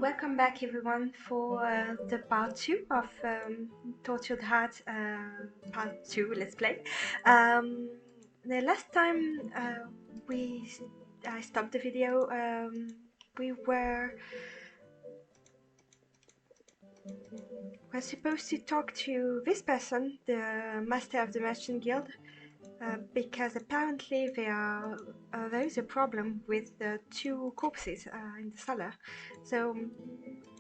Welcome back everyone for the part 2 of Tortured Heart part 2 let's play. The last time I stopped the video, we were supposed to talk to this person, the master of the Merchant Guild, because apparently there is a problem with the two corpses in the cellar. So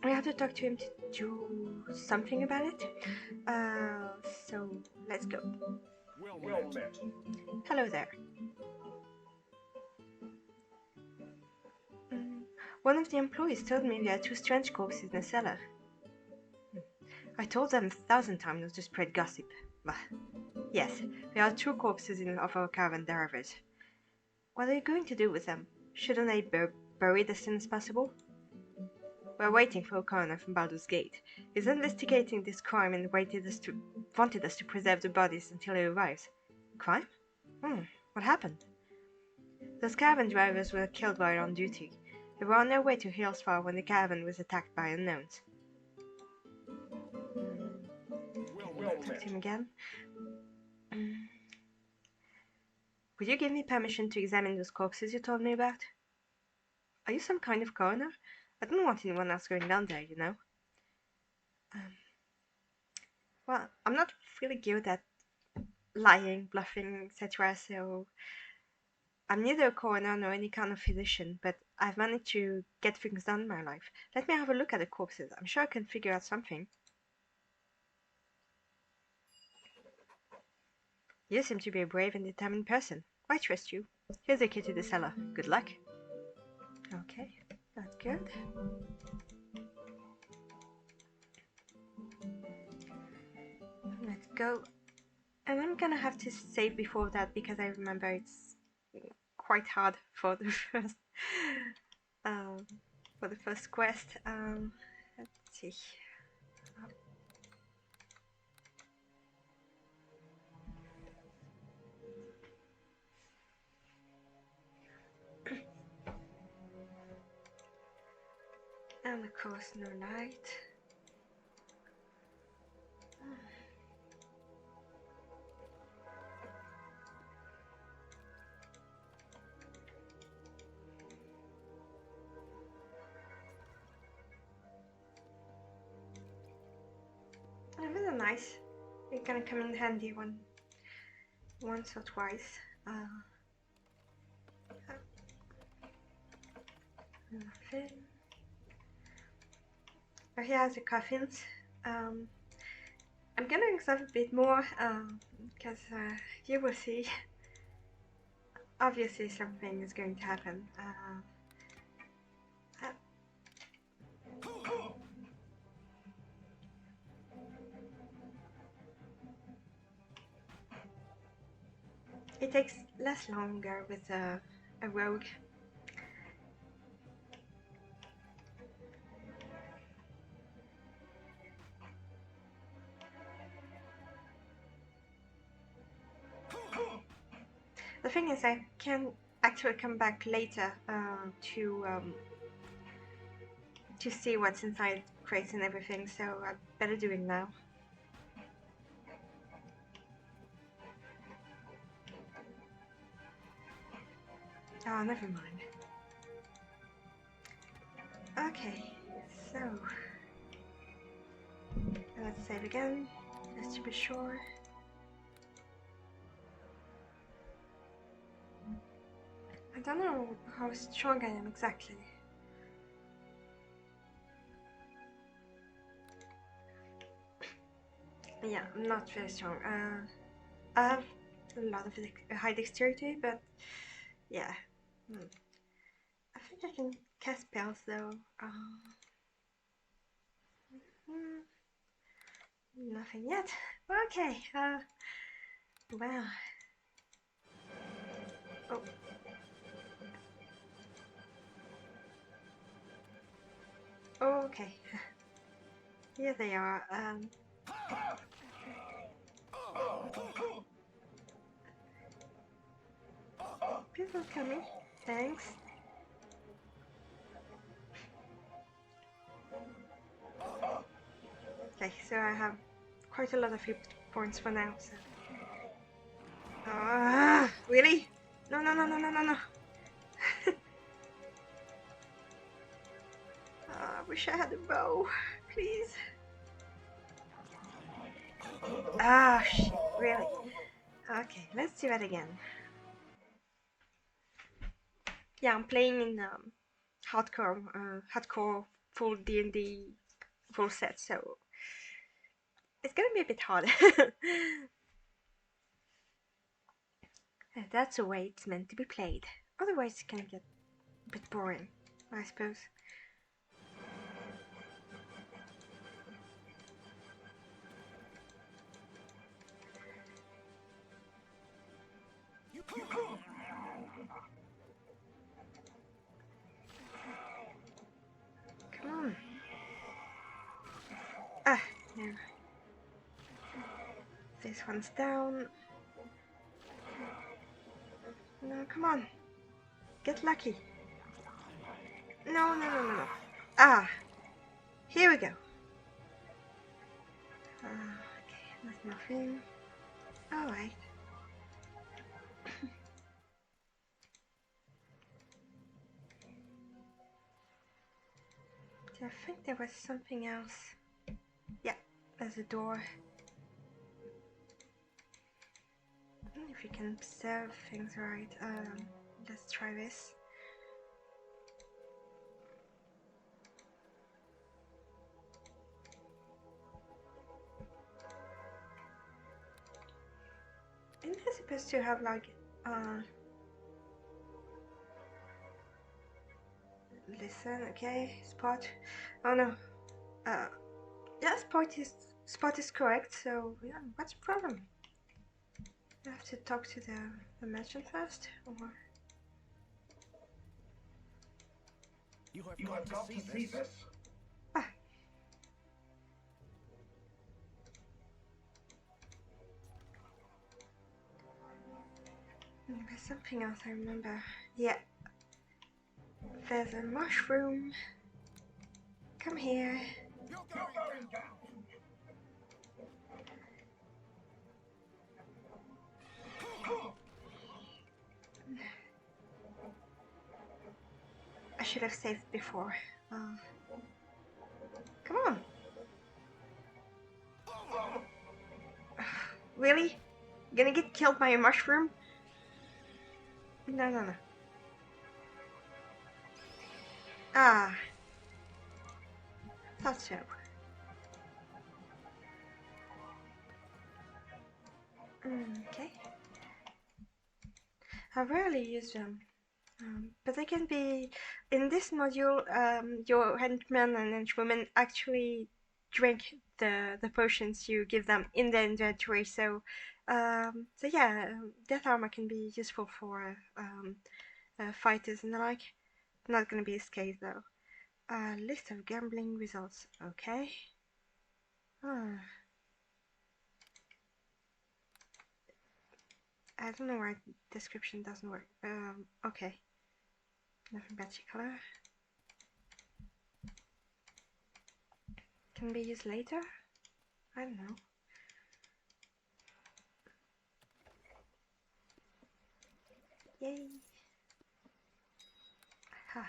we have to talk to him to do something about it. So let's go. Well met. Hello there. One of the employees told me there are two strange corpses in the cellar. I told them 1,000 times not to spread gossip. But yes, there are two corpses of our caravan drivers. What are you going to do with them? Shouldn't they be buried as soon as possible? We're waiting for a coroner from Baldur's Gate. He's investigating this crime and wanted us to preserve the bodies until he arrives. Crime? What happened? Those caravan drivers were killed while on duty. They were on their way to Hillsfar when the caravan was attacked by unknowns. Well Talk met. to him again. Would you give me permission to examine those corpses you told me about? Are you some kind of coroner? I don't want anyone else going down there, you know. Well, I'm not really good at lying, bluffing, etc. So I'm neither a coroner nor any kind of physician, but I've managed to get things done in my life. Let me have a look at the corpses. I'm sure I can figure out something. You seem to be a brave and determined person. I trust you. Here's the key to the cellar. Good luck. Okay, that's good. Let's go. And I'm gonna have to save before that because I remember it's quite hard for the first quest. Let's see. And of course, no light. Really nice. It's gonna come in handy once or twice. Nothing. Oh, here are the coffins. I'm gonna examine a bit more because you will see. Obviously, something is going to happen. It takes less longer with a rogue. The thing is, I can actually come back later to see what's inside crates and everything, so I better do it now. Oh, never mind. Okay, so let's save again, just to be sure. I don't know how strong I am exactly. Yeah, I'm not very strong. I have a lot of high dexterity, but yeah. I think I can cast spells though. Nothing yet. Okay. Wow. Oh. Okay. Here they are. Please don't kill me. Thanks. so I have quite a lot of hit points for now. So. Really? No, no, no, no, no, no, no. I wish I had a bow, please. Ah, shit, really? Okay, let's do that again. Yeah, I'm playing in hardcore full D&D full set, so it's gonna be a bit hard. That's the way it's meant to be played. Otherwise, it can get a bit boring, I suppose. Come on. Ah, no. This one's down. No, come on. Get lucky. No, no, no, no, no. Ah, here we go. Okay, that's nothing. Alright. I think there was something else. Yeah, there's a door. If you can observe things right. Let's try this. Isn't it supposed to have like listen, okay, spot. Oh no. Yeah, spot is correct, so yeah, what's the problem? You have to talk to the merchant first, or You have got to see this. ah. There's something else I remember. Yeah. There's a mushroom. Come here. You're going down. I should have saved before. Come on. Really? Gonna get killed by a mushroom? No, no, no. Ah. Thought so. Okay. I rarely use them. But they can be, in this module, your henchmen and henchwomen actually drink the potions you give them in the inventory, so yeah, death armor can be useful for fighters and the like. Not gonna be this case though. List of gambling results, okay. I don't know why description doesn't work. Okay. Nothing particular. Can be used later? I don't know. Yay! Ha.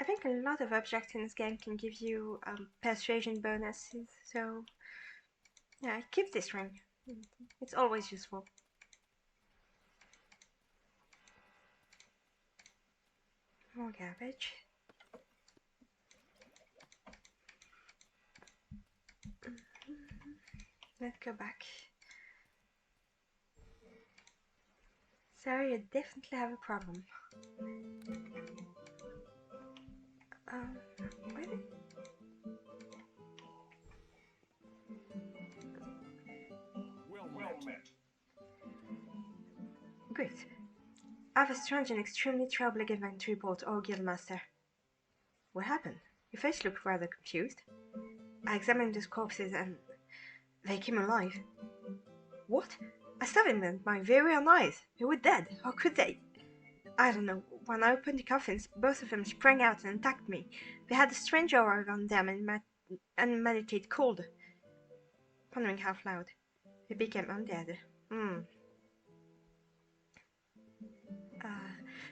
I think a lot of objects in this game can give you persuasion bonuses, so yeah, keep this ring. It's always useful. More garbage. Let's go back. Sorry, you definitely have a problem. Wait. Well met. Great. I have a strange and extremely troubling event to report, oh Guildmaster. What happened? Your face looked rather confused. I examined those corpses and they came alive. What? I saw them with my very own eyes. They were dead. How could they? I don't know. When I opened the coffins, both of them sprang out and attacked me. They had a strange aura around them and meditate cold. Pondering half loud. They became undead.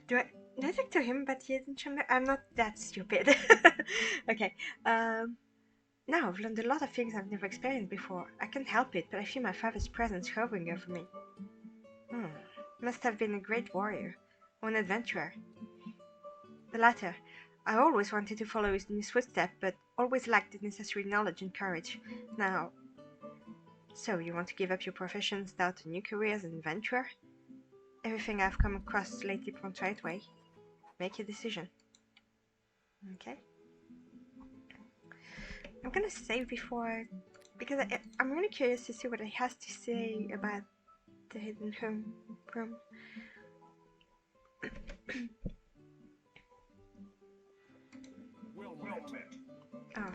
Do I talk to him but he didn't remember? I'm not that stupid. Okay. Now I've learned a lot of things I've never experienced before. I can't help it, but I feel my father's presence hovering over me. Must have been a great warrior, or an adventurer. The latter. I always wanted to follow in his footsteps, but always lacked the necessary knowledge and courage. Now... So, you want to give up your profession, start a new career as an adventurer? Everything I've come across lately points right way. Make your decision. Okay. I'm gonna save before... because I'm really curious to see what he has to say about the hidden room. Well met. Oh.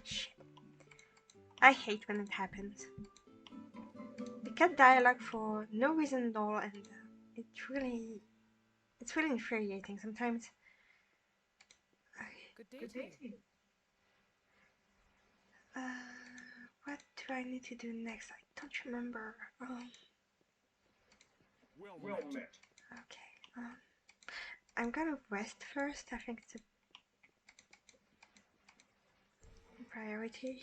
Shit. I hate when it happens. They cut dialogue for no reason at all, and it's really infuriating sometimes. Good day to you. What do I need to do next? I don't remember. Well met. Okay. I'm gonna rest first. I think it's a priority.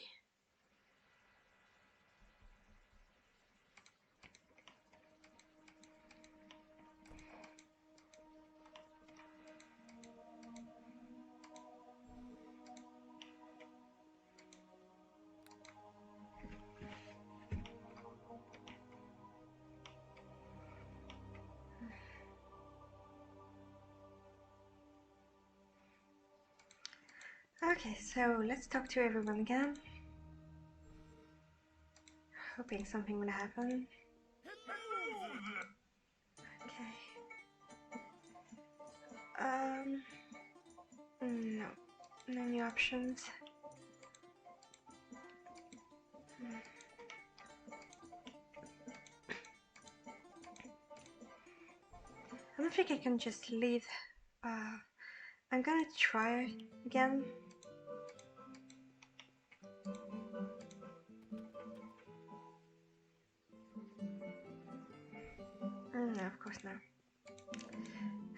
Okay, so let's talk to everyone again. Hoping something will happen. Okay. No new options. I don't think I can just leave. I'm gonna try again. No, of course not.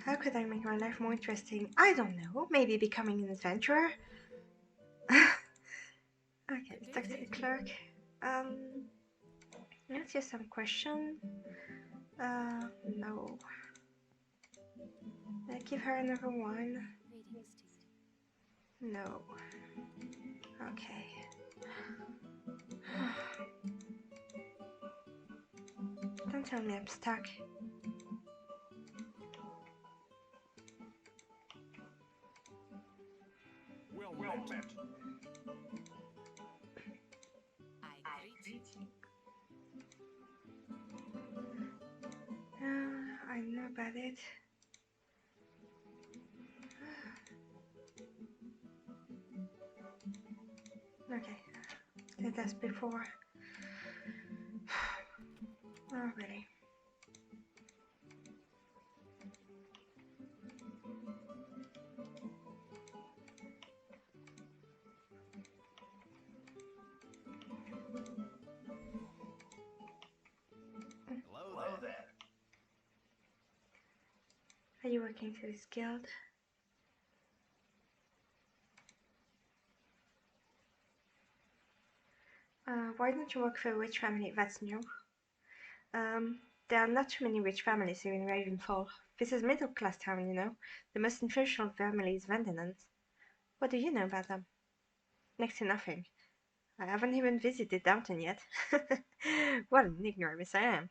How could I make my life more interesting? I don't know. Maybe becoming an adventurer? Okay, let's talk to the clerk. Let's just some question. No. Give her another one. No. Okay. Don't tell me I'm stuck. Well met. I greet you. I know about it. Okay. Did this before. Oh, really? Hello there. Are you working to this guild? Why don't you work for a rich family? That's new. There are not too many rich families here in Ravenfall. This is middle-class town, you know. The most influential family is Vandenans. What do you know about them? Next to nothing. I haven't even visited Downton yet. What an ignoramus I am.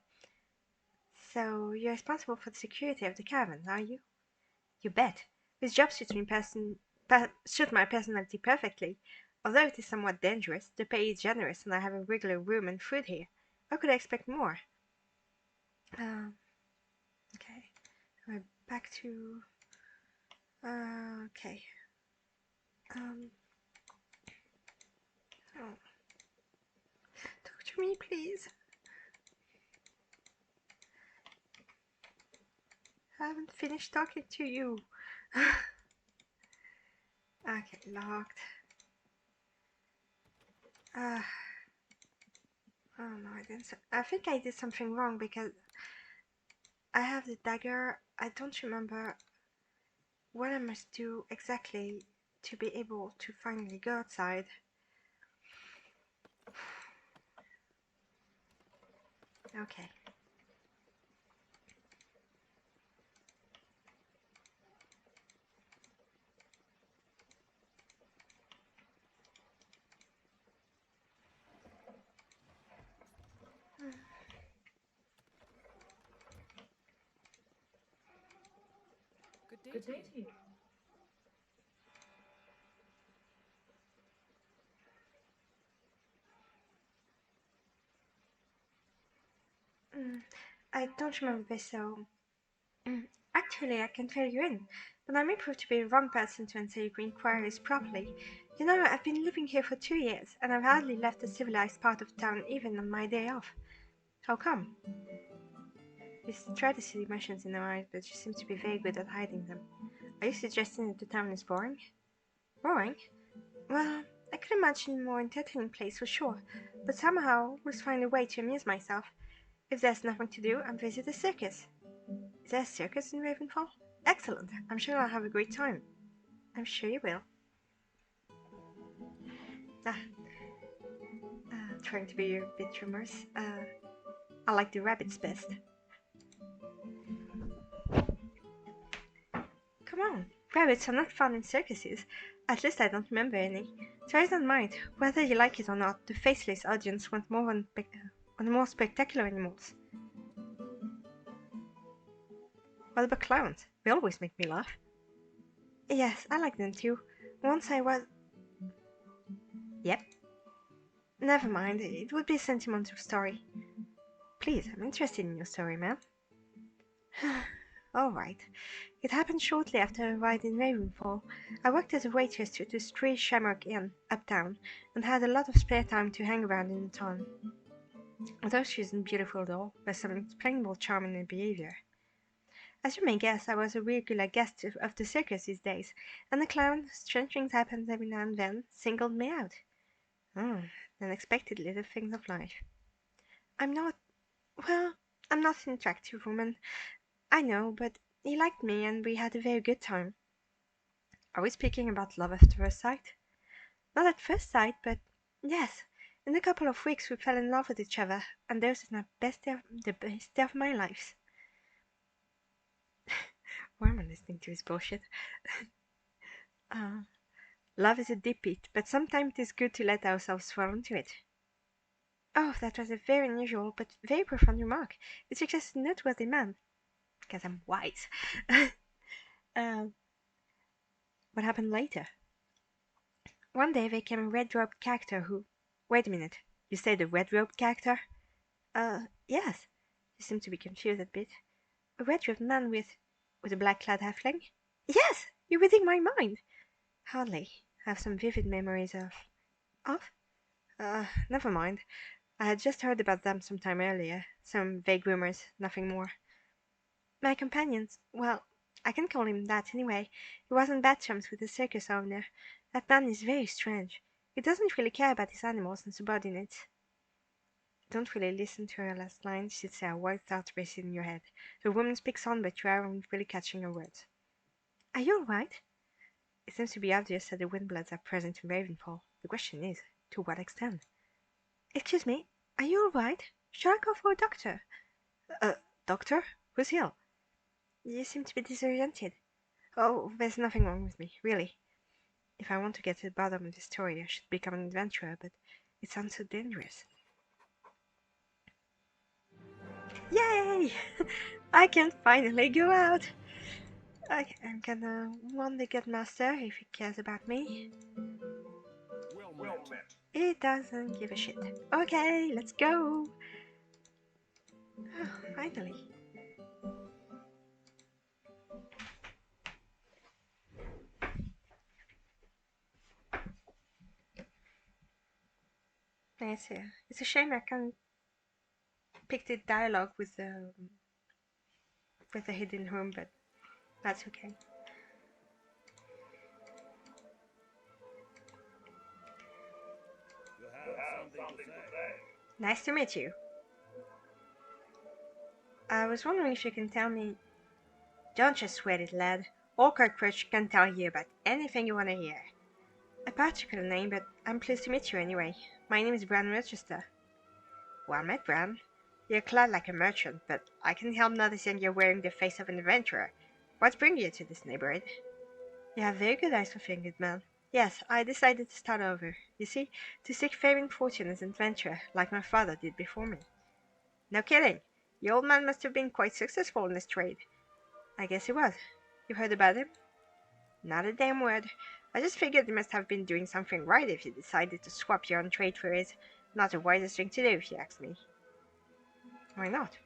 So, you're responsible for the security of the caravan, are you? You bet. This job suits my personality perfectly. Although it is somewhat dangerous, the pay is generous and I have a regular room and food here. How could I expect more? Okay. Back to... okay. Oh. Talk to me, please. I haven't finished talking to you. Okay, locked. Oh no, I didn't. I think I did something wrong because I have the dagger. I don't remember what I must do exactly to be able to finally go outside. Okay. Good day to you. I don't remember this, so actually I can fill you in, but I may prove to be the wrong person to answer your inquiries properly. You know, I've been living here for 2 years, and I've hardly left the civilized part of town even on my day off. How come? You try to see the emotions in her eyes, but she seems to be very good at hiding them. Are you suggesting that the town is boring? Boring? Well, I could imagine a more entertaining place for sure, but somehow I always find a way to amuse myself. If there's nothing to do, I visit a circus. Is there a circus in Ravenfall? Excellent. I'm sure I'll have a great time. I'm sure you will. Ah, trying to be a bit humorous. I like the rabbits best. Come on, rabbits are not fun in circuses. At least I don't remember any. So I don't mind. Whether you like it or not, the faceless audience want more on the more spectacular animals. What about clowns? They always make me laugh. Yes, I like them too. Once I was... Yep. Never mind, it would be a sentimental story. Please, I'm interested in your story, ma'am. Alright. It happened shortly after I arrived in Ravenfall. I worked as a waitress at the Stray Shamrock Inn, uptown, and had a lot of spare time to hang around in the town. Although she isn't beautiful at all, there's some explainable charm in her behavior. As you may guess, I was a regular guest of the circus these days, and the clown, strange things happen every now and then, singled me out. Oh, the unexpected little things of life. I'm not, well, I'm not an attractive woman, I know, but he liked me and we had a very good time. Are we speaking about love at first sight? Not at first sight, but yes. In a couple of weeks we fell in love with each other, and those are the best day of my life. Why am I listening to his bullshit? uh, Love is a deep pit, but sometimes it is good to let ourselves fall into it. Oh, that was a very unusual but very profound remark. It suggests a noteworthy man. Because I'm wise. uh, what happened later? One day there came a red-robed character who... Wait a minute. You said a red-robed character? Yes. You seem to be confused a bit. A red-robed man with a black-clad halfling? Yes! You're reading my mind! Hardly. I have some vivid memories of... Of? Never mind. I had just heard about them some time earlier. Some vague rumors, nothing more. My companions, well, I can call him that anyway. He was on bad terms with the circus owner. That man is very strange. He doesn't really care about his animals and subordinates. Don't really listen to her last line. She'd say a word starts racing in your head. The woman speaks on, but you aren't really catching her words. Are you alright? It seems to be obvious that the Windbloods are present in Ravenfall. The question is, to what extent? Excuse me, are you alright? Shall I call for a doctor? Doctor? Who's ill? You seem to be disoriented. Oh, there's nothing wrong with me, really. If I want to get to the bottom of the story, I should become an adventurer, but it sounds so dangerous. Yay! I can finally go out! I'm gonna warn the good master if he cares about me. Well met. He doesn't give a shit. Okay, let's go! Oh, finally. It's a shame I can't pick the dialogue with the with a hidden room, but that's okay. You have something to say. Nice to meet you. I was wondering if you can tell me... Don't just sweat it, lad. All Cockroach can tell you about anything you want to hear. A particular name, but I'm pleased to meet you anyway. My name is Bran Rochester. Well met, Bran. You're clad like a merchant, but I can't help noticing you're wearing the face of an adventurer. What's bringing you to this neighborhood? You have very good eyes for being good man. Yes, I decided to start over. You see, to seek fame and fortune as an adventurer, like my father did before me. No kidding. The old man must have been quite successful in this trade. I guess he was. You heard about him? Not a damn word. I just figured you must have been doing something right if you decided to swap your own trade for his. Not the wisest thing to do, if you ask me. Why not?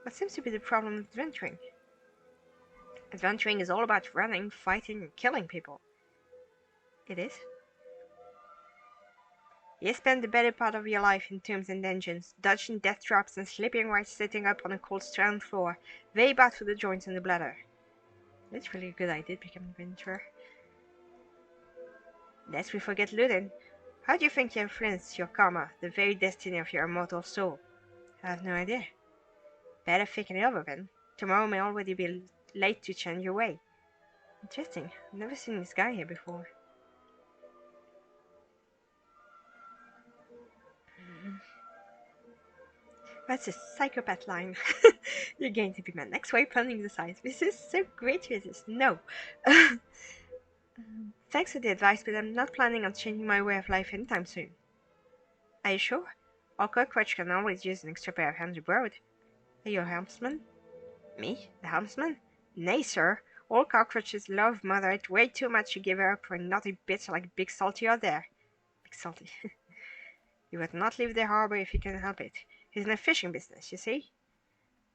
What seems to be the problem with adventuring? Adventuring is all about running, fighting, and killing people. It is? You spend the better part of your life in tombs and dungeons, dodging death traps and sleeping while sitting up on a cold stone floor, very bad for the joints and the bladder. That's really a good idea to become an adventurer. Lest we forget looting. How do you think you influence your karma, the very destiny of your immortal soul? I have no idea. Better think it over then. Tomorrow may already be late to change your way. Interesting. I've never seen this guy here before. That's a psychopath line. You're going to be my next way planning the size. This is so gratuitous. No. Thanks for the advice, but I'm not planning on changing my way of life anytime soon. Are you sure? Our cockroach can always use an extra pair of hands abroad. Are you a helmsman? Me? The helmsman? Nay, sir. All cockroaches love Mother Earth way too much to give her up for a naughty bitch like Big Salty out there. Big Salty. You would not leave the harbor if you can help it. He's in a fishing business, you see?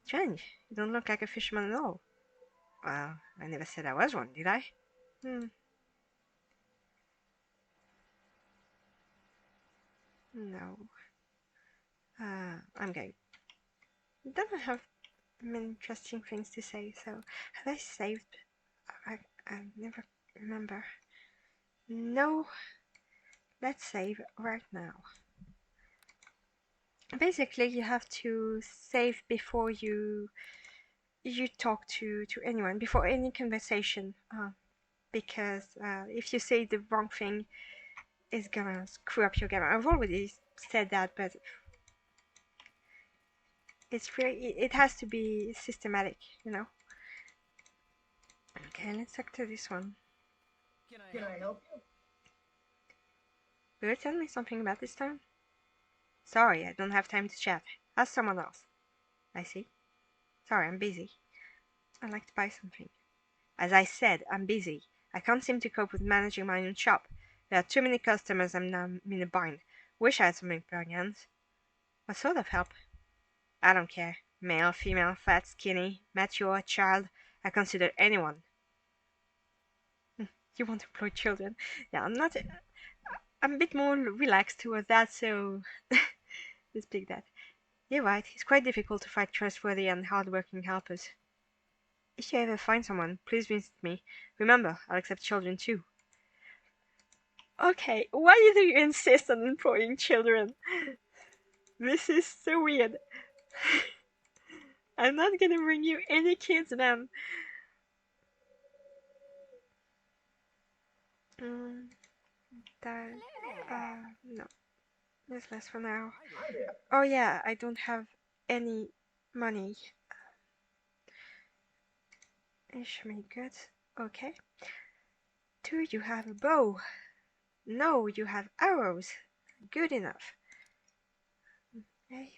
Strange. You don't look like a fisherman at all. Well, I never said I was one, did I? No. I'm going. Don't have many interesting things to say, so have I saved? I never remember. No. Let's save right now. Basically, you have to save before you talk to anyone, before any conversation, because if you say the wrong thing, it's gonna screw up your game. I've already said that, but it's really, it has to be systematic, you know. Okay, let's talk to this one. Can I help you? Will you tell me something about this town? Sorry, I don't have time to chat. Ask someone else. I see. Sorry, I'm busy. I'd like to buy something. As I said, I'm busy. I can't seem to cope with managing my own shop. There are too many customers, I'm now in a bind. Wish I had some pair hands. What sort of help? I don't care. Male, female, fat, skinny, mature, child. I consider anyone. You want to employ children? Yeah, I'm a bit more relaxed toward that, so let's pick that. You're right, it's quite difficult to find trustworthy and hard-working helpers. If you ever find someone, please visit me. Remember, I'll accept children too. Okay, why do you insist on employing children? This is so weird. I'm not gonna bring you any kids, man. No. That's less for now. Oh yeah, I don't have any money. Show me goods. Okay. 2, you have a bow. No, you have arrows. Good enough. Okay.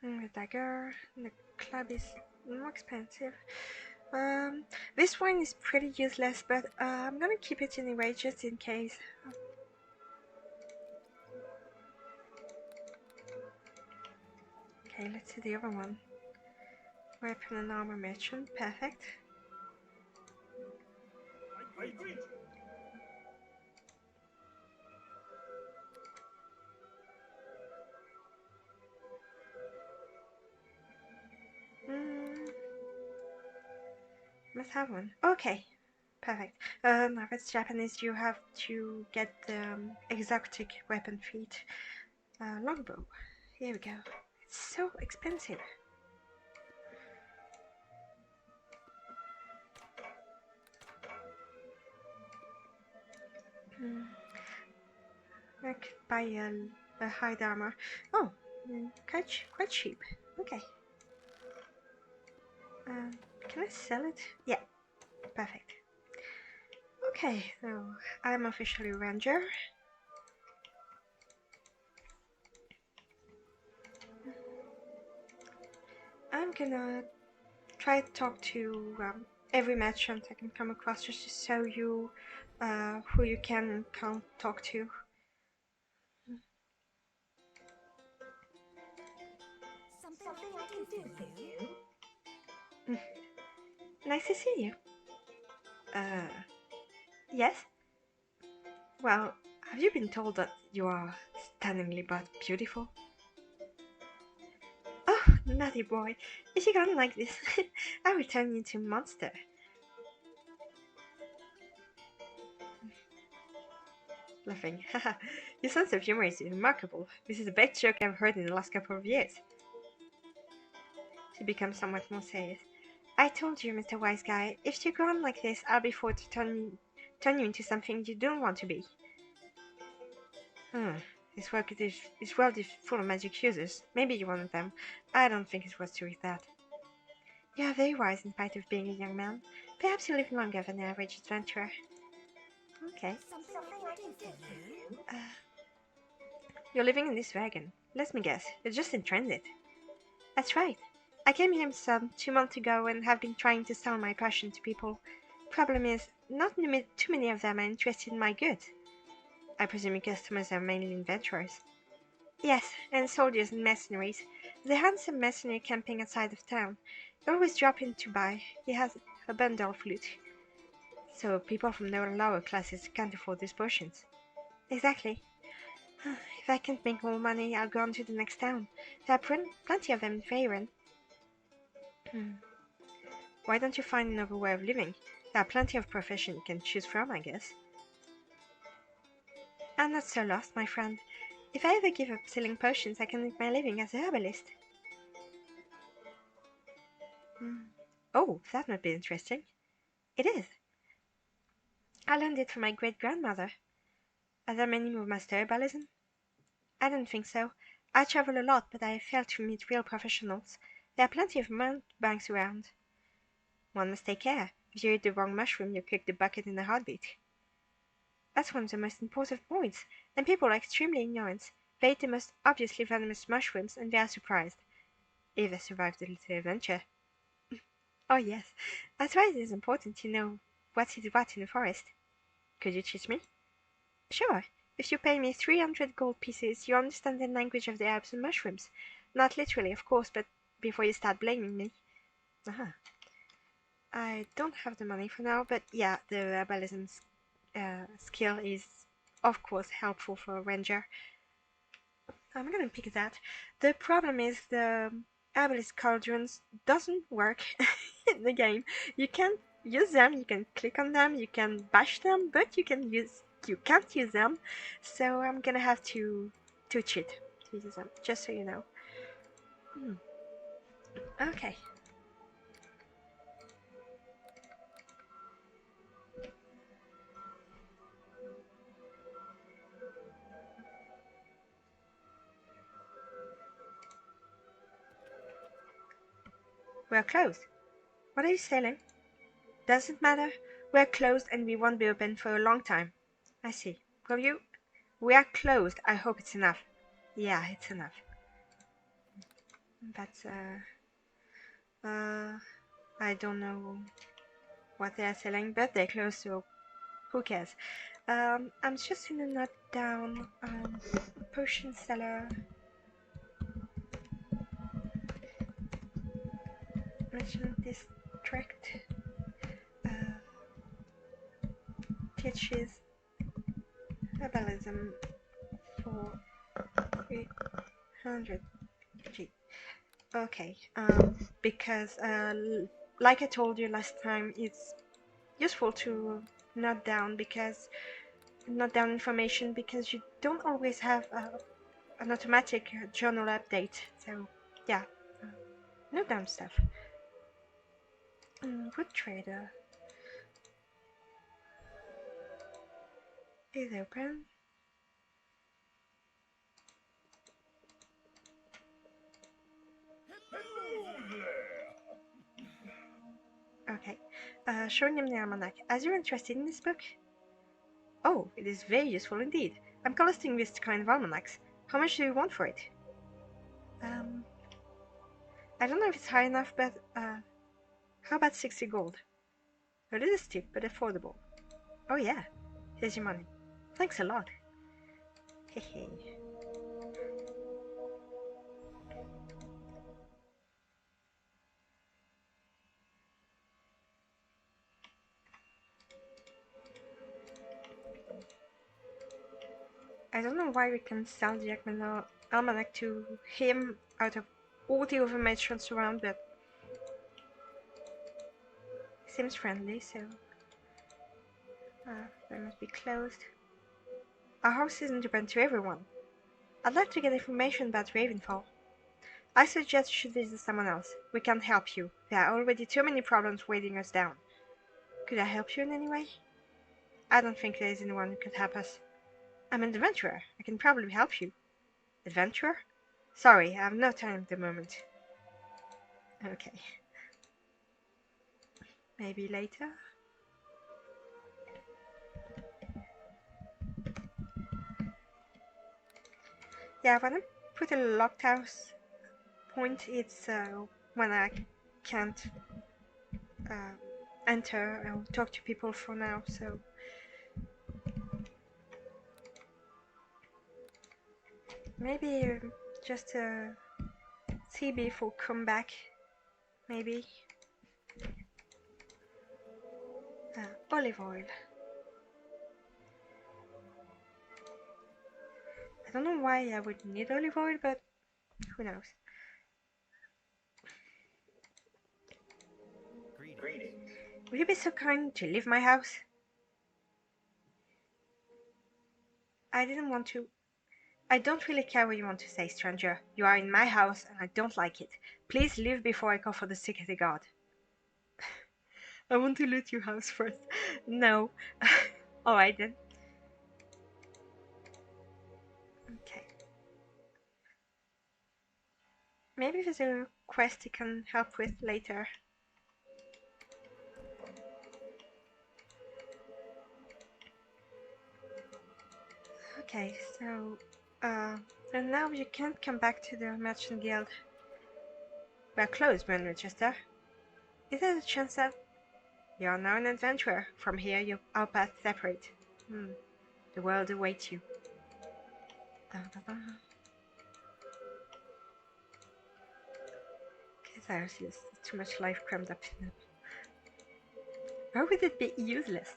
The dagger. The club is more expensive. This one is pretty useless, but I'm gonna keep it anyway, just in case. Okay, let's see the other one. Weapon and armor merchant, perfect. I greet you. must have one. Okay, perfect. If it's Japanese, you have to get the exotic weapon feat. Longbow. Here we go. It's so expensive. I could buy a hide armor. Oh, quite cheap. Okay. Can I sell it? Yeah, perfect. Okay, so I'm officially ranger. I'm gonna try to talk to every merchant I can come across just to show you who you can and can't talk to. Something I can do for you? Nice to see you. Yes? Well, have you been told that you are stunningly but beautiful? Oh, naughty boy. If you can't like this, I will turn you into a monster. Laughing. Haha, your sense of humor is remarkable. This is the best joke I've heard in the last couple of years. She becomes somewhat more serious. I told you, Mr. Wise Guy, if you go on like this, I'll be forced to turn you into something you don't want to be. This world is full of magic users. Maybe you're one of them. I don't think it's worth to read that. You are very wise in spite of being a young man. Perhaps you live longer than the average adventurer. Okay. Something I can do for you? You're living in this wagon. Let me guess, you're just in transit. That's right. I came here some 2 months ago and have been trying to sell my passion to people. Problem is, not too many of them are interested in my goods. I presume your customers are mainly adventurers. Yes, and soldiers and mercenaries. The handsome mercenary camping outside of town. You always drop in to buy. He has a bundle of loot. So people from the lower classes can't afford these potions. Exactly. If I can't make more money, I'll go on to the next town. There are plenty of them in Faerun. Why don't you find another way of living? There are plenty of professions you can choose from, I guess. I'm not so lost, my friend. If I ever give up selling potions, I can make my living as a herbalist. Oh, that might be interesting. It is. I learned it from my great-grandmother. Are there many who master herbalism? I don't think so. I travel a lot, but I fail to meet real professionals. There are plenty of mountebanks around. One must take care. If you eat the wrong mushroom, you kick the bucket in a heartbeat. That's one of the most important points, and people are extremely ignorant. They eat the most obviously venomous mushrooms, and they are surprised. If they survive the little adventure. Oh yes, that's why it is important to know what is what in the forest. Could you teach me? Sure. If you pay me 300 gold pieces, you understand the language of the herbs and mushrooms. Not literally, of course, but before you start blaming me. I don't have the money for now, but yeah, the herbalism skill is, of course, helpful for a ranger. I'm gonna pick that. The problem is the herbalist cauldrons doesn't work in the game. You can't use them, you can click on them, you can bash them, but you can't use them. So I'm gonna have to cheat to use them, just so you know. Okay. We're closed. What are you selling? Doesn't matter. We're closed and we won't be open for a long time. I see. Will you? We are closed. I hope it's enough. Yeah, it's enough. But, I don't know what they are selling, but they're closed, so who cares? I'm just gonna note down, potion seller. Merchant district. Teaches herbalism for 300 G. Okay, because like I told you last time, it's useful to note down information because you don't always have an automatic journal update. So yeah, uh, note down stuff. Wood trader is open. Okay, showing him the almanac. As you're interested in this book? Oh, it is very useful indeed. I'm collecting this kind of almanacs. How much do you want for it? I don't know if it's high enough, but how about 60 gold? A little steep, but affordable. Oh yeah, here's your money. Thanks a lot. Hehe. I don't know why we can sell the almanac to him out of all the other merchants around, but he seems friendly, so they must be closed. Our house isn't open to everyone. I'd like to get information about Ravenfall. I suggest you should visit someone else. We can't help you. There are already too many problems weighing us down. Could I help you in any way? I don't think there is anyone who could help us. I'm an adventurer. I can probably help you. Adventurer? Sorry, I have no time at the moment. Okay. Maybe later? Yeah, when I put a locked house point, it's when I can't enter or talk to people for now, so... Maybe just a CB for comeback, maybe. Olive oil. I don't know why I would need olive oil, but who knows. Greetings. Will you be so kind to leave my house? I didn't want to. I don't really care what you want to say, stranger. You are in my house and I don't like it. Please leave before I call for the security guard. I want to loot your house first. No. Alright then. Okay. Maybe there's a quest you can help with later. Okay, so and now you can't come back to the Merchant Guild. We're closed, Bran Winchester. Is there a chance that you are now an adventurer? From here, our paths separate. The world awaits you. Okay, seriously, there's too much life crammed up in it. Why would it be useless?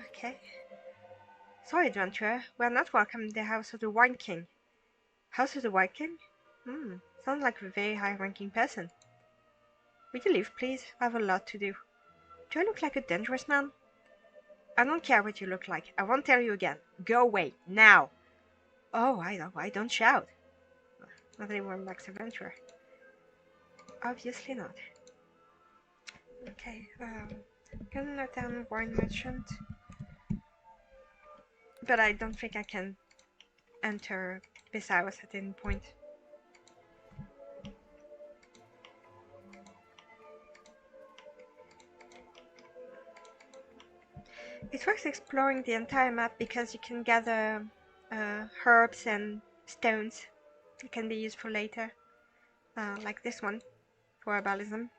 Okay. Sorry, adventurer. We are not welcome in the House of the Wine King. House of the Wine King? Sounds like a very high-ranking person. Will you leave, please? I have a lot to do. Do I look like a dangerous man? I don't care what you look like. I won't tell you again. Go away, now! Oh, I don't shout. Not anyone likes adventurer. Obviously not. Okay, gonna note down wine merchant. But I don't think I can enter this house at any point. It's worth exploring the entire map because you can gather herbs and stones that can be used for later. Like this one, for herbalism.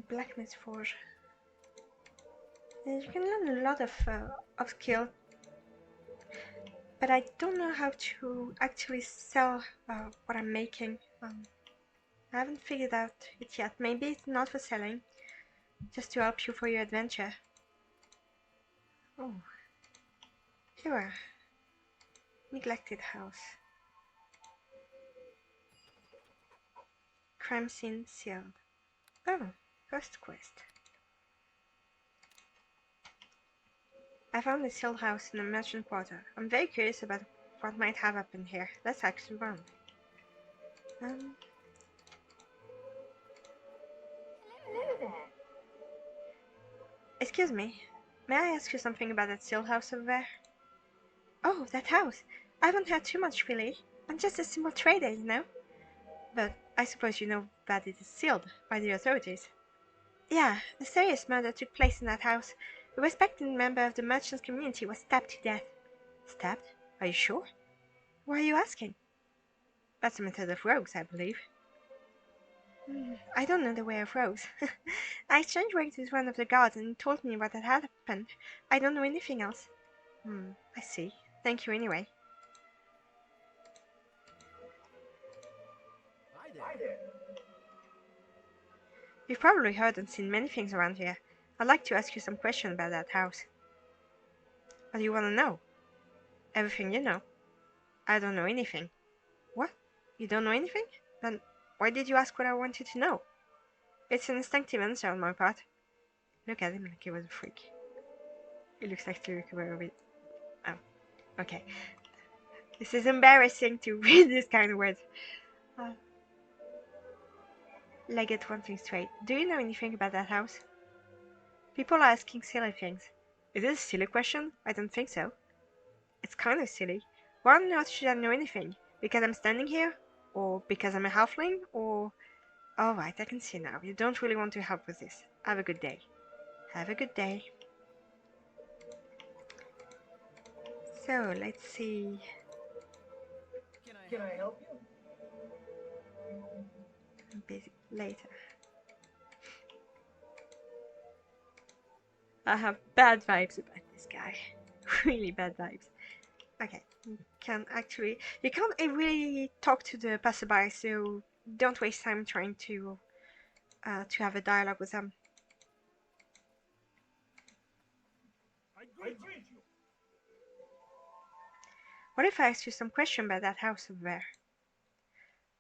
Blacksmith forge. You can learn a lot of skill but I don't know how to actually sell what I'm making. I haven't figured out it yet. Maybe it's not for selling, just to help you for your adventure. Oh, here are neglected house. Crime scene sealed. Oh, first quest. I found a sealed house in a merchant quarter. I'm very curious about what might have happened here. Let's actually run. Hello there. Excuse me. May I ask you something about that sealed house over there? Oh, that house. I haven't heard too much, really. I'm just a simple trader, you know. But I suppose you know that it is sealed by the authorities. Yeah, a serious murder took place in that house. A respected member of the merchants community was stabbed to death. Stabbed? Are you sure? Why are you asking? That's a method of rogues, I believe. I don't know the way of rogues. I exchanged words with one of the guards and he told me what had happened. I don't know anything else. I see. Thank you anyway. Hi there. You've probably heard and seen many things around here. I'd like to ask you some questions about that house. What do you want to know? Everything you know. I don't know anything. What? You don't know anything? Then why did you ask what I wanted to know? It's an instinctive answer on my part. Look at him like he was a freak. He looks like to recover a bit. Oh, okay. This is embarrassing to read this kind of words. Let's get one thing straight. Do you know anything about that house? People are asking silly things. Is this a silly question? I don't think so. It's kind of silly. Why on earth should I know anything? Because I'm standing here? Or because I'm a halfling? Or... Alright, I can see now. You don't really want to help with this. Have a good day. Have a good day. So, let's see. Can I help you? I'm busy later. I have bad vibes about this guy. Really bad vibes. Okay, you can't really talk to the passerby, so don't waste time trying to have a dialogue with them. I greet you. What if I asked you some question about that house over there?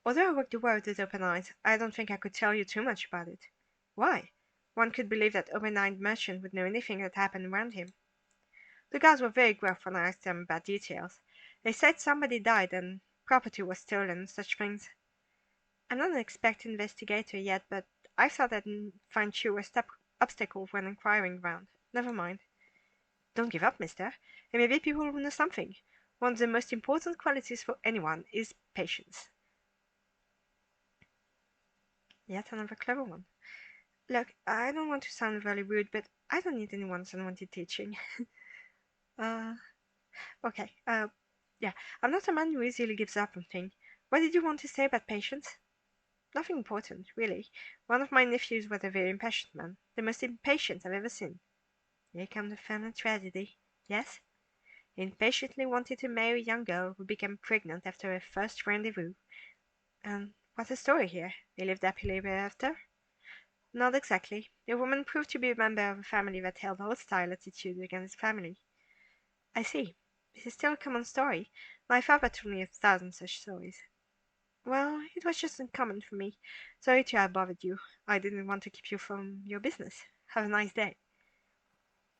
Although I work the world with open eyes, I don't think I could tell you too much about it. Why? One could believe that open-eyed merchant would know anything that happened around him. The guards were very gruff when I asked them about details. They said somebody died and property was stolen and such things. I'm not an expert investigator yet, but I thought I'd find fewer obstacles when inquiring around. Never mind. Don't give up, mister. There may be people who know something. One of the most important qualities for anyone is patience. Yet another clever one. Look, I don't want to sound very rude, but I don't need anyone's unwanted teaching. Okay, yeah, I'm not a man who easily gives up on things. What did you want to say about patience? Nothing important, really. One of my nephews was a very impatient man, the most impatient I've ever seen. Here comes the family tragedy. Yes? He impatiently wanted to marry a young girl who became pregnant after her first rendezvous. And what's the story here? They lived happily ever after? Not exactly. The woman proved to be a member of a family that held a hostile attitude against his family. I see. This is still a common story. My father told me 1,000 such stories. Well, it was just uncommon for me. Sorry to have bothered you. I didn't want to keep you from your business. Have a nice day.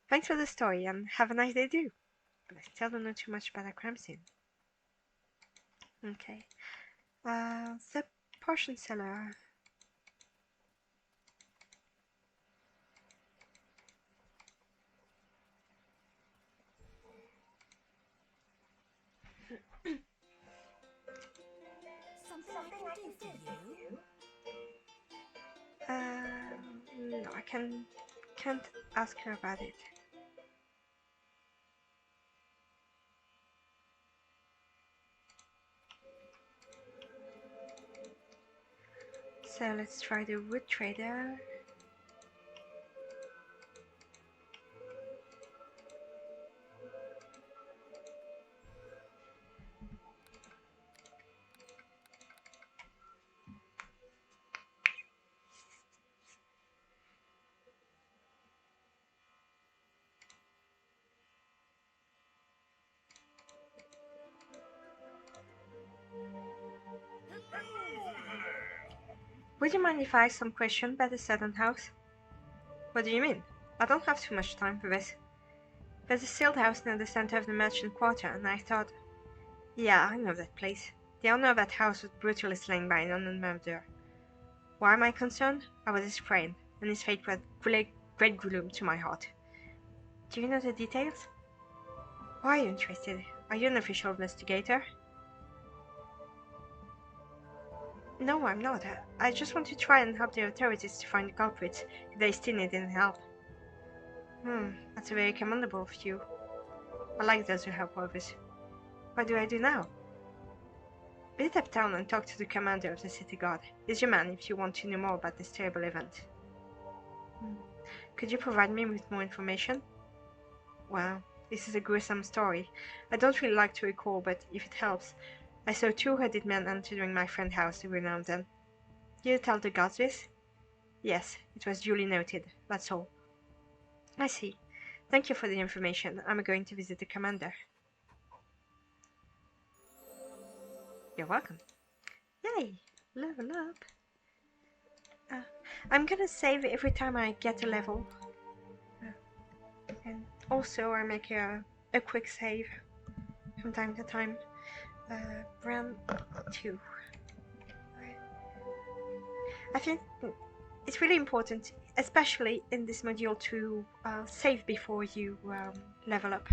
Thanks for the story, and have a nice day too. But I still don't know too much about a crime scene. Okay. The potion seller. Something I can do for you? No, I can't ask her about it. So let's try the wood trader. Would you mind if I ask some questions about the Southern house? What do you mean? I don't have too much time for this. There's a sealed house near the center of the merchant quarter, and I thought, yeah, I know that place. The owner of that house was brutally slain by an unknown murderer. Why am I concerned? I was his friend, and his fate was great gloom to my heart. Do you know the details? Why are you interested? Are you an official investigator? No, I'm not. I just want to try and help the authorities to find the culprits if they still need any help. That's very commendable of you. I like those who help others. What do I do now? Visit uptown and talk to the commander of the city guard. He's your man if you want to know more about this terrible event. Could you provide me with more information? Well, this is a gruesome story. I don't really like to recall, but if it helps, I saw two-headed men entering my friend's house every now and then. Did you tell the guards this? Yes, it was duly noted, that's all. I see. Thank you for the information. I'm going to visit the commander. You're welcome. Yay! Level up. I'm gonna save every time I get a level. And also I make a quick save from time to time. Bran 2. I think it's really important, especially in this module, to save before you level up.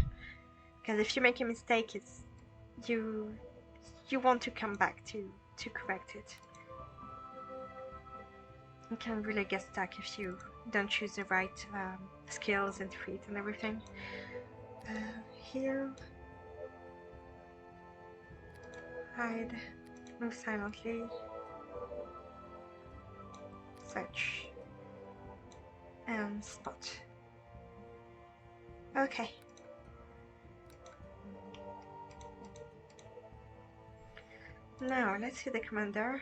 Because if you make a mistake, it's you want to come back to correct it. You can really get stuck if you don't choose the right skills and feat and everything. Heal. Hide. Move silently. Search. And spot. Okay. Now, let's see the commander.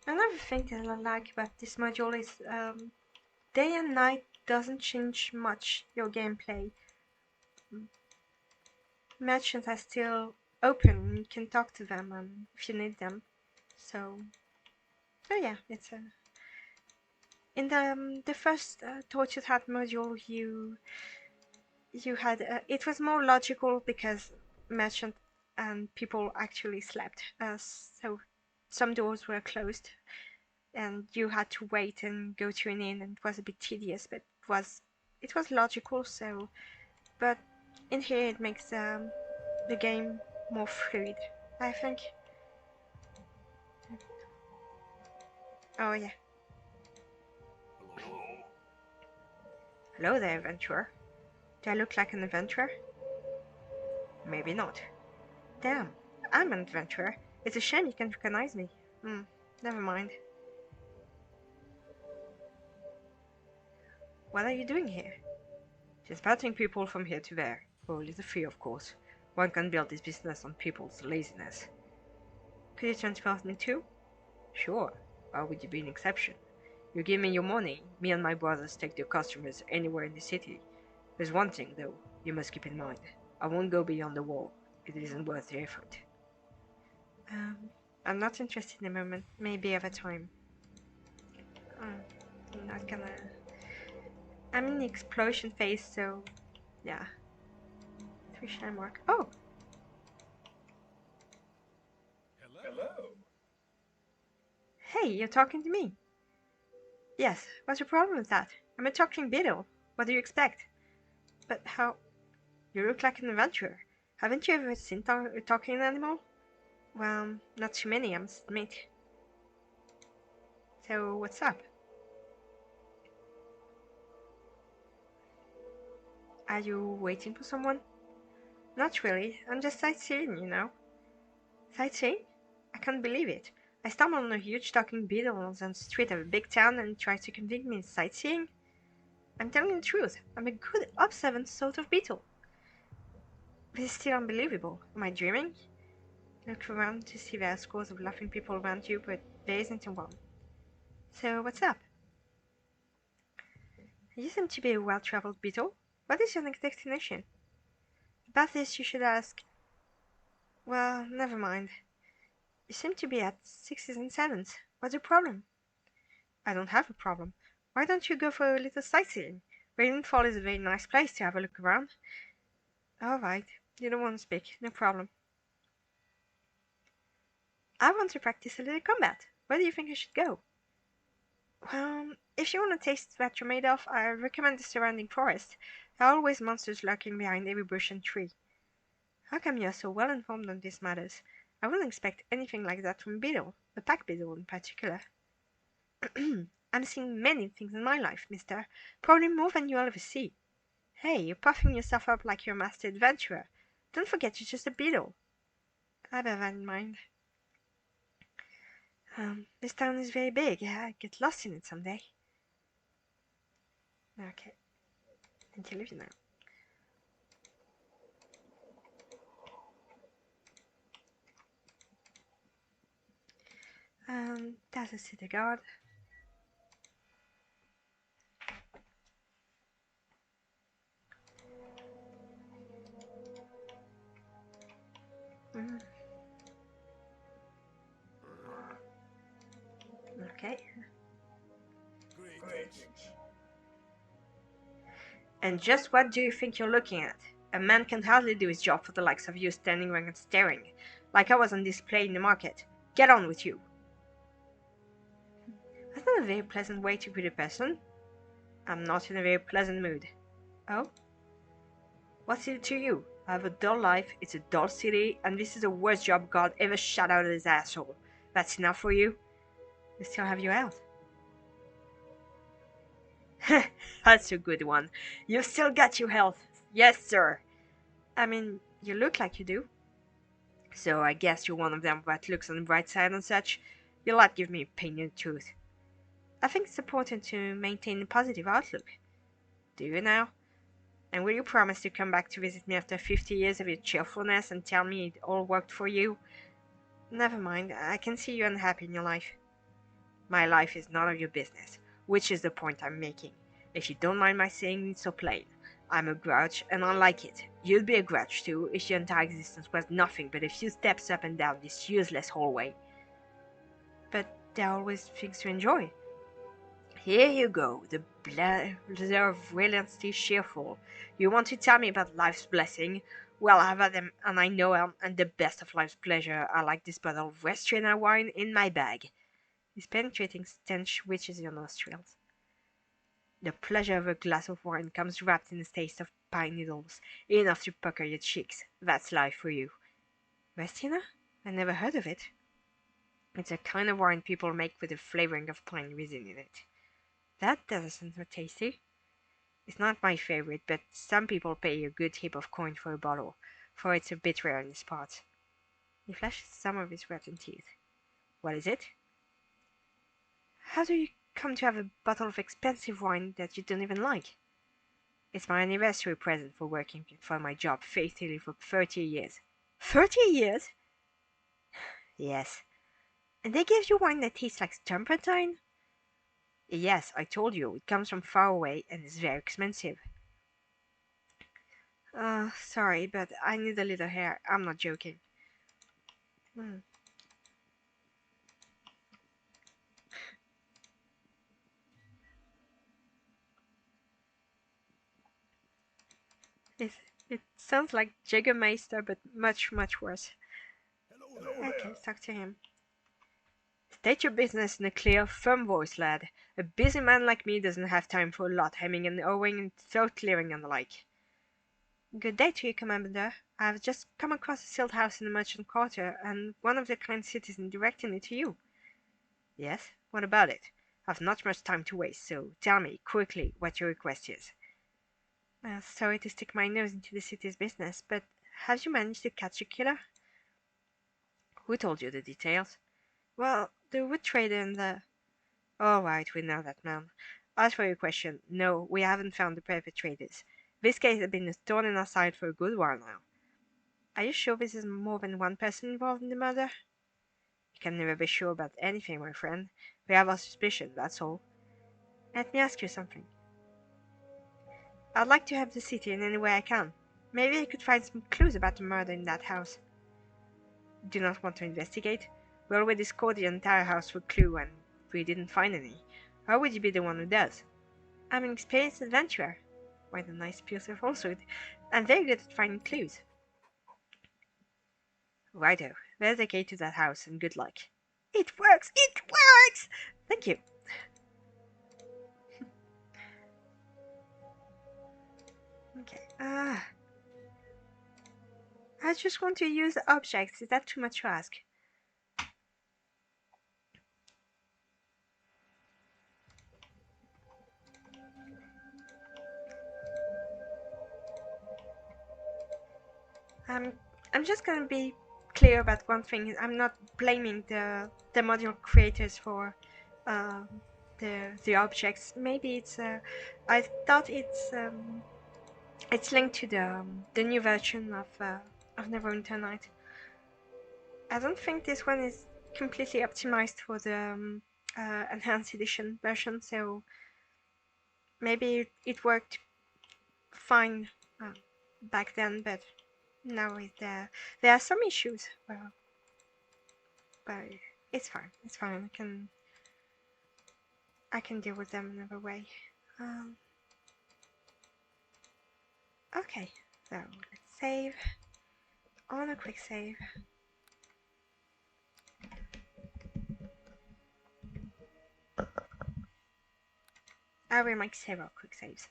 Another thing that I like about this module is day and night doesn't change much your gameplay. Merchants are still open, you can talk to them if you need them. So yeah, it's a... In the first Tortured Heart module, you had it was more logical because merchant and people actually slept. So some doors were closed, and you had to wait and go to an inn, and it was a bit tedious, but it was logical. So, but in here it makes the game more fluid, I think. Oh yeah. Hello there, adventurer. Do I look like an adventurer? Maybe not. Damn, I'm an adventurer. It's a shame you can't recognize me. Never mind. What are you doing here? Just batting people from here to there. Only the fee, of course. One can build his business on people's laziness. Could you transport me too? Sure. Why would you be an exception? You give me your money, me and my brothers take your customers anywhere in the city. There's one thing, though, you must keep in mind. I won't go beyond the wall. It isn't worth the effort. I'm not interested in the moment. Maybe at a time. I'm not gonna... I'm in the explosion phase, so... yeah. 3 shine mark. Oh! Hello. Hey, you're talking to me. Yes, what's your problem with that? I'm a talking beetle. What do you expect? But how... You look like an adventurer. Haven't you ever seen a talking animal? Well, not too many, I must admit. So, what's up? Are you waiting for someone? Not really, I'm just sightseeing, you know. Sightseeing? I can't believe it. I stumbled on a huge talking beetle on the street of a big town and tried to convince me it's sightseeing. I'm telling the truth, I'm a good, observant sort of beetle. But it's still unbelievable. Am I dreaming? Look around to see there are scores of laughing people around you, but there isn't one. So, what's up? You seem to be a well-traveled beetle. What is your next destination? About this you should ask... Well, never mind. You seem to be at sixes and sevens. What's your problem? I don't have a problem. Why don't you go for a little sightseeing? Ravenfall is a very nice place to have a look around. All right, you don't want to speak. No problem. I want to practice a little combat. Where do you think I should go? Well, if you want to taste what you're made of, I recommend the surrounding forest. There are always monsters lurking behind every bush and tree. How come you're so well informed on these matters? I wouldn't expect anything like that from a beetle, a pack beetle in particular. I've seen many things in my life, mister. Probably more than you'll ever see. Hey, you're puffing yourself up like you're a master adventurer. Don't forget you're just a beetle. I bear that in mind. This town is very big. I get lost in it someday. Okay. And you leave you now. That's a city guard. Okay. And just what do you think you're looking at? A man can hardly do his job for the likes of you standing around and staring, like I was on display in the market. Get on with you. That's not a very pleasant way to greet a person. I'm not in a very pleasant mood. Oh? What's it to you? I have a dull life, it's a dull city, and this is the worst job God ever shot out of his asshole. That's enough for you? You still have your health. That's a good one. You've still got your health. Yes, sir. I mean, you look like you do. So I guess you're one of them that looks on the bright side and such. You'll not give me a pain in the tooth. I think it's important to maintain a positive outlook. Do you now? And will you promise to come back to visit me after 50 years of your cheerfulness and tell me it all worked for you? Never mind, I can see you're unhappy in your life. My life is none of your business, which is the point I'm making. If you don't mind my saying it so plain, I'm a grouch and I like it. You'd be a grouch too if your entire existence was nothing but a few steps up and down this useless hallway. But there are always things to enjoy. Here you go, the pleasure of brilliantly cheerful. You want to tell me about life's blessing? Well, I've had them, and I know them, and the best of life's pleasure are like this bottle of Westrina wine in my bag. This penetrating stench reaches your nostrils. The pleasure of a glass of wine comes wrapped in a taste of pine needles, enough to pucker your cheeks. That's life for you. Westrina? I never heard of it. It's a kind of wine people make with a flavoring of pine resin in it. That doesn't sound tasty. It's not my favorite, but some people pay a good heap of coin for a bottle, for it's a bit rare in these parts. He flashes some of his rotten teeth. What is it? How do you come to have a bottle of expensive wine that you don't even like? It's my anniversary present for working for my job faithfully for 30 years. 30 years? Yes. And they gave you wine that tastes like turpentine? Yes, I told you, it comes from far away and is very expensive. Sorry, but I need a little hair. I'm not joking. It sounds like Jägermeister, but much, much worse. Okay, talk to him. State your business in a clear, firm voice, lad. A busy man like me doesn't have time for a lot hemming and hawing and throat clearing and the like. Good day to you, Commander. I've just come across a sealed house in the merchant quarter, and one of the kind citizens directing it to you. Yes? What about it? I've not much time to waste, so tell me, quickly, what your request is. Sorry to stick my nose into the city's business, but have you managed to catch a killer? Who told you the details? Well, the wood trader and the... All right, we know that, man. As for your question, no, we haven't found the perpetrators. This case has been a thorn in our side for a good while now. Are you sure this is more than one person involved in the murder? You can never be sure about anything, my friend. We have our suspicion, that's all. Let me ask you something. I'd like to help the city in any way I can. Maybe I could find some clues about the murder in that house. Do not want to investigate? We already scored the entire house for clue and we didn't find any. How would you be the one who does? I'm an experienced adventurer. Quite a nice piece of falsehood. I'm very good at finding clues. Righto, there's the key to that house and good luck. It works! It works! Thank you. Okay. I just want to use objects. Is that too much to ask? I'm just gonna be clear about one thing. I'm not blaming the module creators for the objects. Maybe it's I thought it's linked to the new version of Neverwinter Night. I don't think this one is completely optimized for the enhanced edition version, so maybe it worked fine back then, but now there are some issues. Well, but it's fine. It's fine. I can deal with them another way. Okay, so let's save. On a quick save. I will make several quick saves.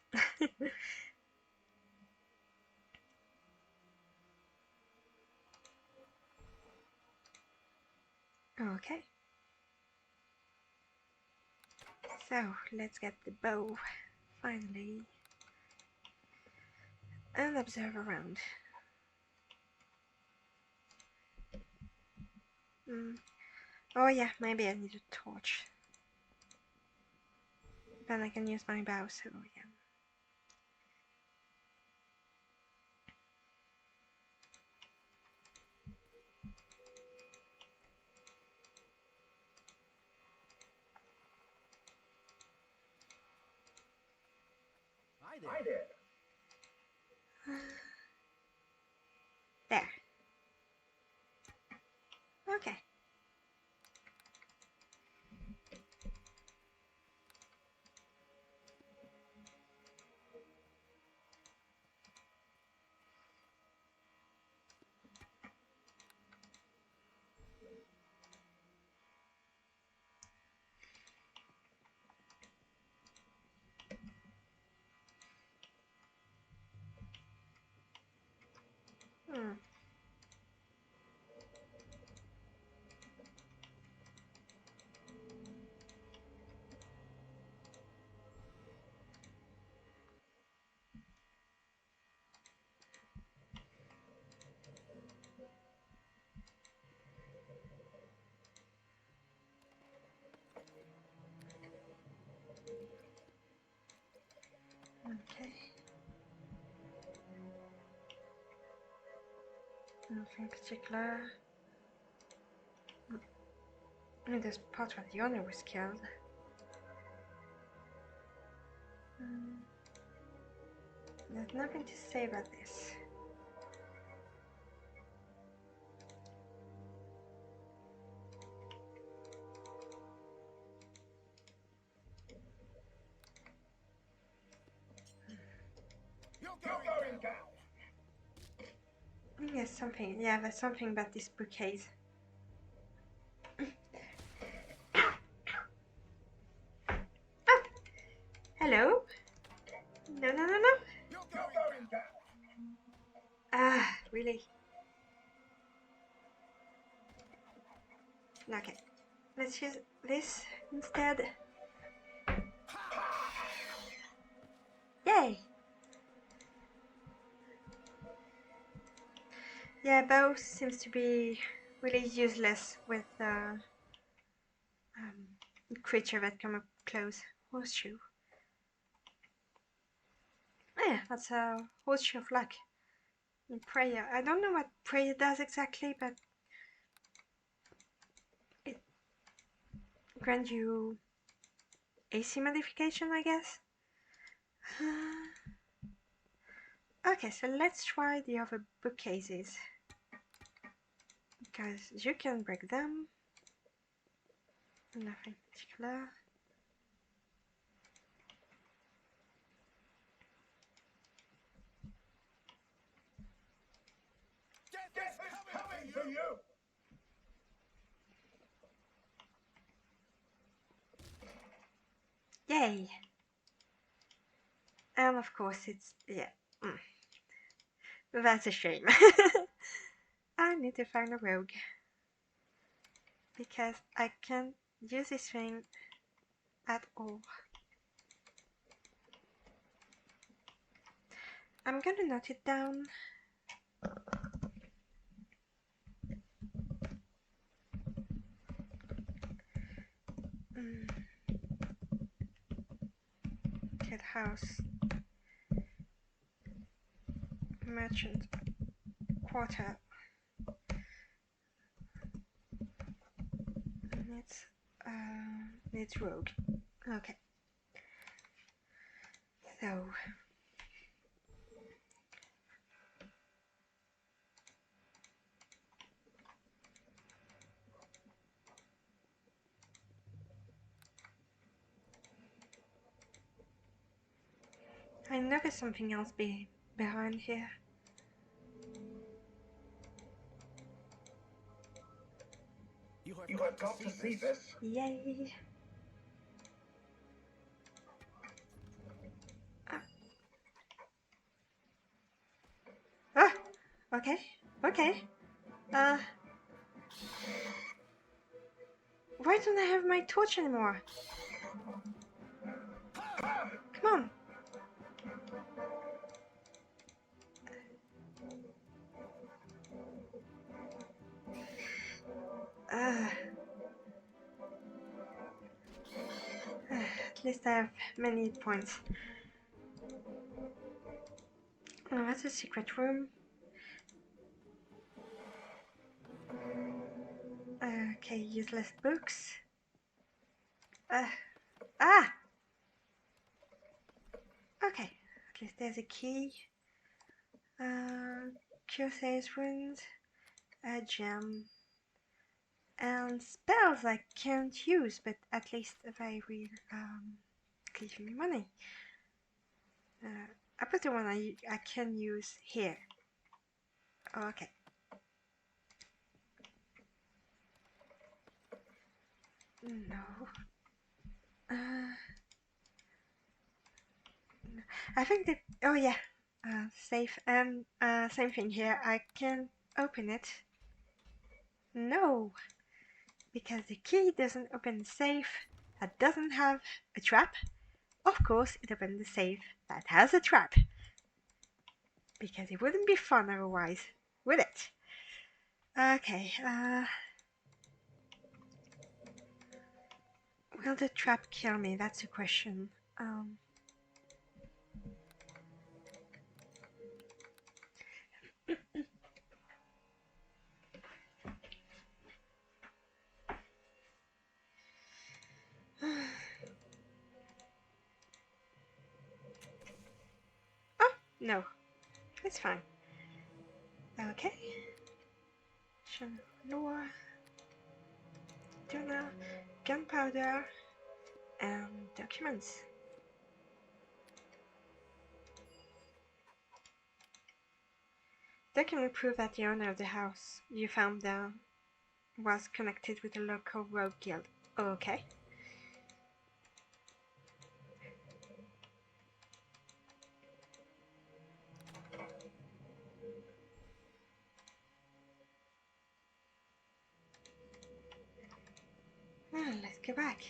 Okay. So let's get the bow finally and observe around. Oh yeah, maybe I need a torch. Then I can use my bow, so yeah. Hi there. There. Okay. Okay. Nothing particular. This part where the owner was killed. There's nothing to say about this. You're going down. Yes, something. Yeah, there's something about this bookcase. Oh! Hello? No. You're going down. Ah, really? Okay. Let's use this instead. Yay! Yeah, bow seems to be really useless with creature that come up close. Horseshoe. Yeah, that's a horseshoe of luck. And prayer. I don't know what prayer does exactly, but it grants you AC modification, I guess. Okay, so let's try the other bookcases. Because you can break them. Nothing particular. Death is coming for you! Yay! And of course it's, yeah. That's a shame. I need to find a rogue. Because I can't use this thing at all. I'm gonna note it down. Kid house. Merchant quarter. Needs rogue. Okay. So I know there's something else behind here. You have got to see this. Yay! Ah! Okay, okay. Why don't I have my torch anymore? Come on! At least I have many points. Oh, that's a secret room. Okay, useless books. Okay, at least there's a key. Curse's runes, a gem, and spells I can't use, but at least they will give me money. I put the one I can use here. Okay. No. I think that, oh yeah, safe, and same thing here, I can open it. No, because the key doesn't open the safe that doesn't have a trap. Of course it opens the safe that has a trap. Because it wouldn't be fun otherwise, would it? Okay, will the trap kill me? That's a question. Oh, no. It's fine. Okay. Chandelier, tuna, gunpowder, and documents. Document prove that the owner of the house you found was connected with a local rogue guild. Okay. Let's go back.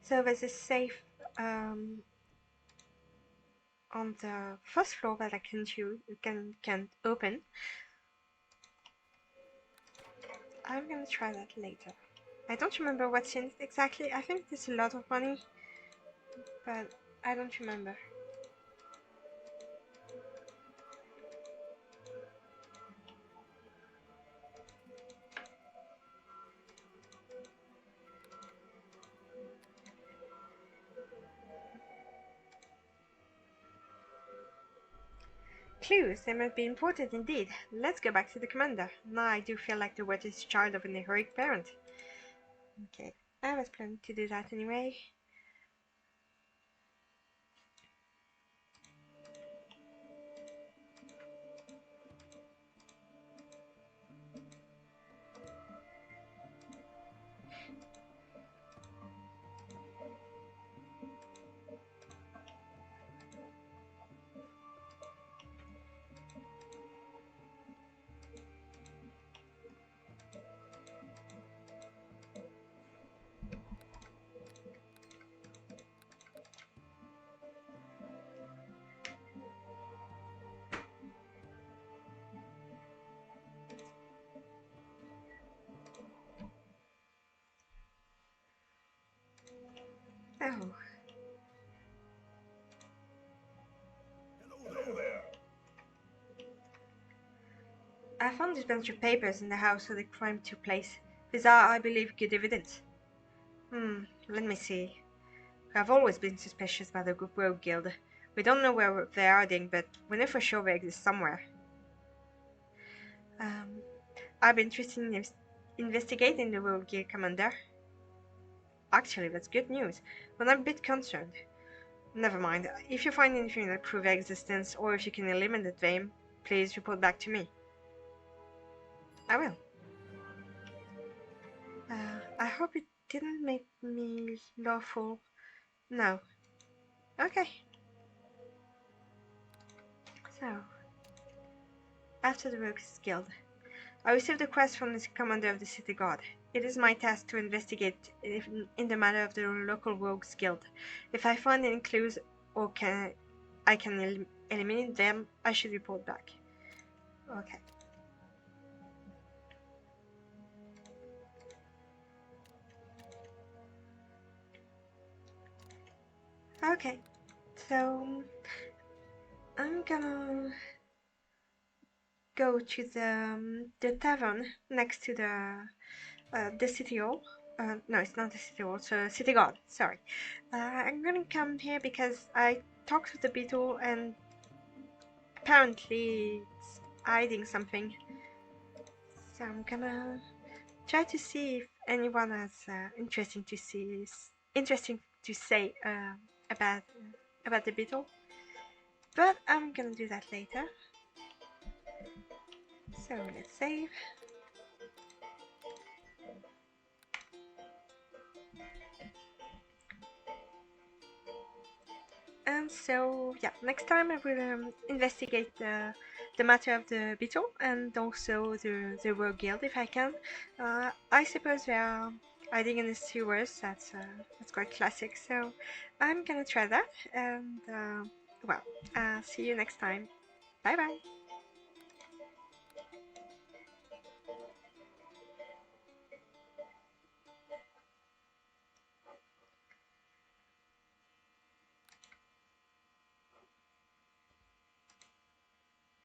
So there's a safe on the first floor that I can't open. I'm gonna try that later. I don't remember what's in it exactly. I think there's a lot of money, but I don't remember. Clues, they must be important indeed. Let's go back to the commander. Now I do feel like the wettest child of an heroic parent. Okay, I was planning to do that anyway. Oh. Hello there. I found this bunch of papers in the house where the crime took place. These are, I believe, good evidence. Let me see. I've always been suspicious about the Rogue Guild. We don't know where they're hiding, but we know for sure they exist somewhere. I've been interested in investigating the Rogue Guild, Commander. Actually, that's good news, but I'm a bit concerned. Never mind. If you find anything that proves their existence, or if you can eliminate them, please report back to me. I will. I hope it didn't make me lawful. No. Okay. So, after the Rogues Guild, I received a quest from the commander of the city guard. It is my task to investigate in the matter of the local Rogues Guild. If I find any clues or I can eliminate them, I should report back. Okay. Okay. So I'm gonna go to the tavern next to the city hall. No, it's not the city hall, it's city guard, sorry. I'm gonna come here because I talked with the beetle and apparently it's hiding something. So I'm gonna try to see if anyone has interesting to say about the beetle. But I'm gonna do that later. So let's save. And so, yeah, next time I will investigate the matter of the beetle and also the Rogue Guild if I can. I suppose they are hiding in the sewers. That's quite classic. So I'm gonna try that. And well, see you next time. Bye bye.